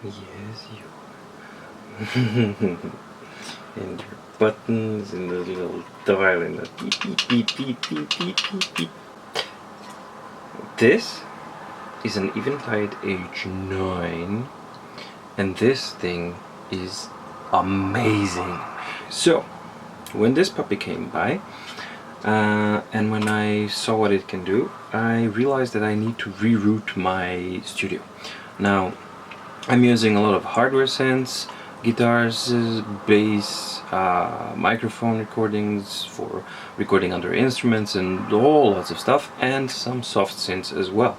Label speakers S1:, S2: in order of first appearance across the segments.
S1: Yes, you are. And your buttons and the little dial and the beep beep beep beep beep beep beep beep. This is an Eventide H9 and this thing is amazing. So when this puppy came by and when I saw what it can do, I realized that I need to reroute my studio. Now I'm using a lot of hardware synths, guitars, bass, microphone recordings for recording other instruments and all lots of stuff, and some soft synths as well.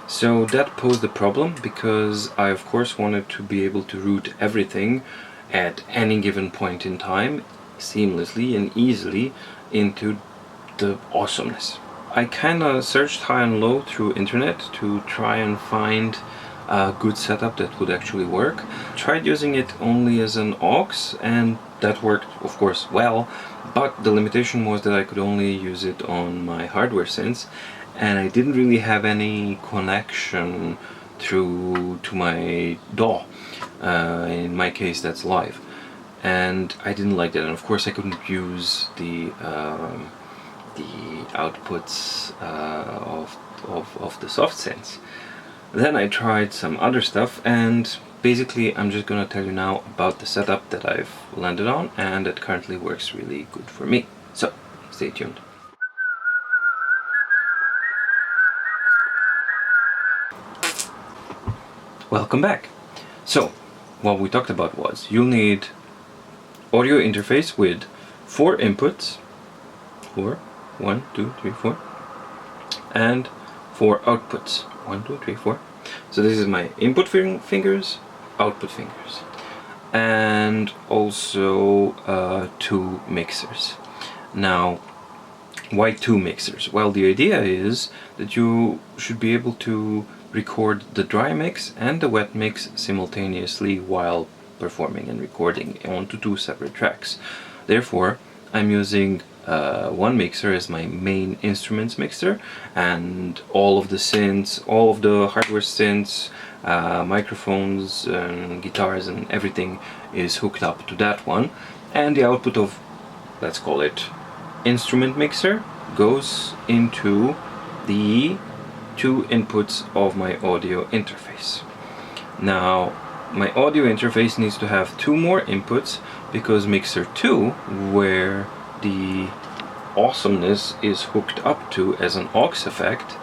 S1: So that posed a problem because I of course wanted to be able to route everything at any given point in time seamlessly and easily into the awesomeness. I kinda searched high and low through internet to try and find a good setup that would actually work. Tried using it only as an aux and that worked of course well, but the limitation was that I could only use it on my hardware synths and I didn't really have any connection through to my DAW. In my case that's live, and I didn't like that, and of course I couldn't use the outputs of the soft synths. Then I tried some other stuff, and basically I'm just gonna tell you now about the setup that I've landed on and that currently works really good for me. So stay tuned. Welcome back. So what we talked about was you'll need audio interface with 4 inputs, 1, 2, 3, 4, and 4 outputs, 1, 2, 3, 4. So this is my input fingers, output fingers, and also 2 mixers. Now, why 2 mixers? Well, the idea is that you should be able to record the dry mix and the wet mix simultaneously while performing and recording onto 2 separate tracks. Therefore, I'm using 1 mixer as my main instruments mixer, and all of the synths, all of the hardware synths, microphones and guitars and everything is hooked up to that one, and the output of, let's call it, instrument mixer goes into the 2 inputs of my audio interface. Now my audio interface needs to have 2 more inputs because mixer 2, where the awesomeness is hooked up to as an aux effect,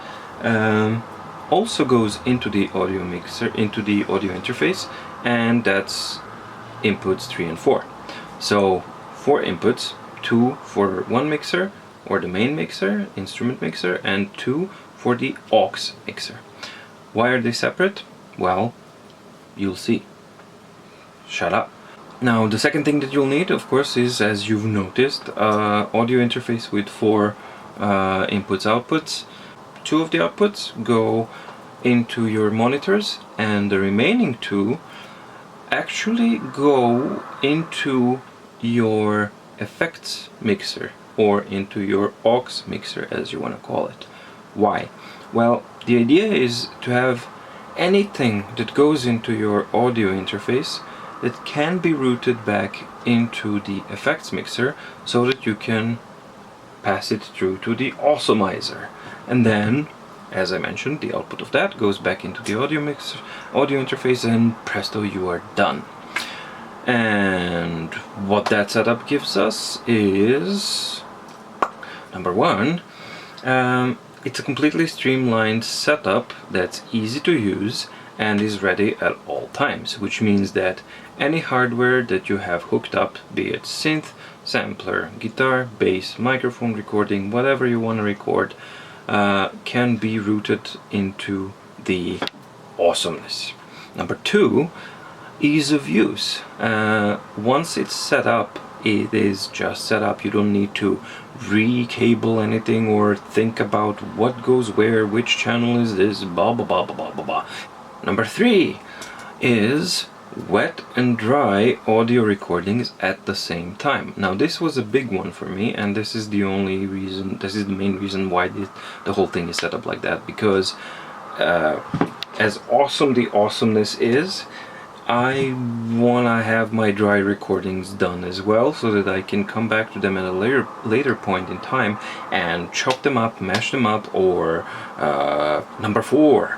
S1: also goes into the audio mixer, into the audio interface, and that's inputs 3 and 4. So 4 inputs, 2 for 1 mixer or the main mixer, instrument mixer, and 2 for the aux mixer. Why are they separate? Well, you'll see. Shut up. Now the second thing that you'll need, of course, is, as you've noticed, audio interface with 4 inputs, outputs. 2 of the outputs go into your monitors, and the remaining 2 actually go into your effects mixer, or into your aux mixer, as you want to call it. Why? Well, the idea is to have anything that goes into your audio interface that can be routed back into the effects mixer so that you can pass it through to the awesomizer. And then, as I mentioned, the output of that goes back into the audio interface, and presto, you are done. And what that setup gives us is, number 1, it's a completely streamlined setup that's easy to use and is ready at all times, which means that any hardware that you have hooked up, be it synth, sampler, guitar, bass, microphone recording, whatever you want to record, can be routed into the awesomeness. Number 2, ease of use. Once it's set up, it is just set up. You don't need to re-cable anything or think about what goes where, which channel is this, blah blah blah blah blah blah. Number 3 is wet and dry audio recordings at the same time. Now this was a big one for me, and this is the only reason, this is the main reason why the whole thing is set up like that, because as awesome the awesomeness is, I wanna have my dry recordings done as well, so that I can come back to them at a later point in time and chop them up, mash them up, or number 4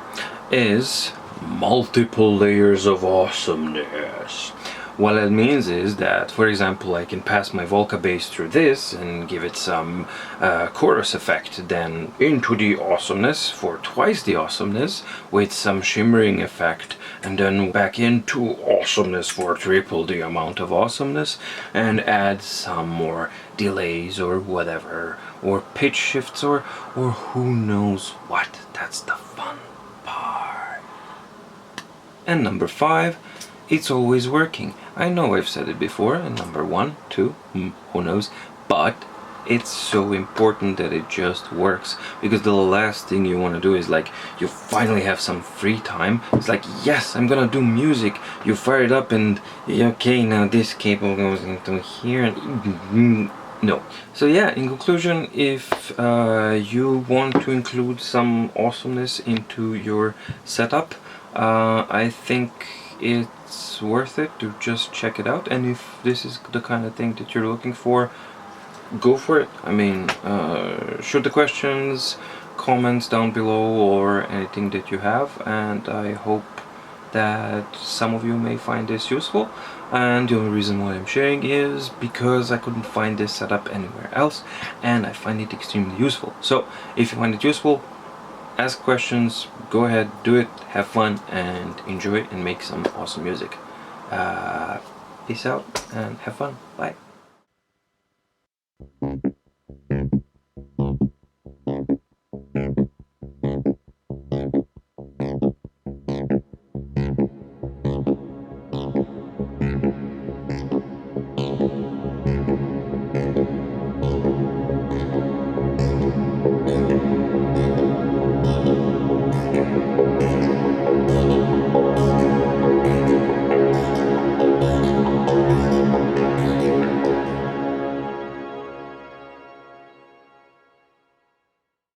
S1: is multiple layers of awesomeness. What that means is that, for example, I can pass my Volca bass through this and give it some chorus effect, then into the awesomeness for twice the awesomeness with some shimmering effect, and then back into awesomeness for triple the amount of awesomeness, and add some more delays or whatever, or pitch shifts, or who knows what. That's the fun part. And number 5, it's always working. I know I've said it before, and number 1, 2, who knows, but it's so important that it just works, because the last thing you want to do is, like, you finally have some free time, it's like, yes, I'm gonna do music, you fire it up and okay, now this cable goes into here, and no. So yeah, in conclusion, if you want to include some awesomeness into your setup, I think it's worth it to just check it out, and if this is the kind of thing that you're looking for, go for it. I mean, shoot the questions, comments down below, or anything that you have, and I hope that some of you may find this useful. And the only reason why I'm sharing is because I couldn't find this setup anywhere else, and I find it extremely useful. So if you find it useful, ask questions, go ahead, do it, have fun, and enjoy and make some awesome music. Peace out and have fun. Bye.